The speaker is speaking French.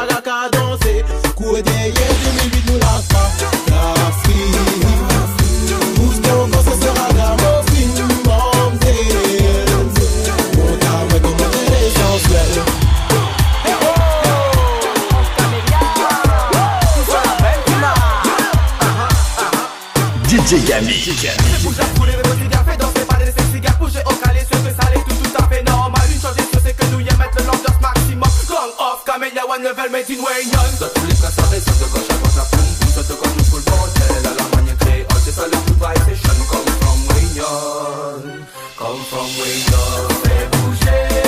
la qu'à danser. Cours derrière, 2008 nous lâche pas. La fille, pousse ton corps, ce sera la morphine. Mamzelle, on t'a ouais comme on est essentiel. DJ Yami. Bouge la foule et vos cigares, fais danser, pas de laisser le cigare. Bougez au calé, ce que ça l'est tout à fait normal. Une chose est sûre, c'est que nous y mettre le l'ambiance maximum. Gang off, Camélia, one level, made in Wayne. De tous les cas, ça reste de gauche à droite, la poum poum. Ça te comme nous full bordel, à la manière créole. C'est ça le good vibration, come from Wayne. Come from Wayne. Fais bouger.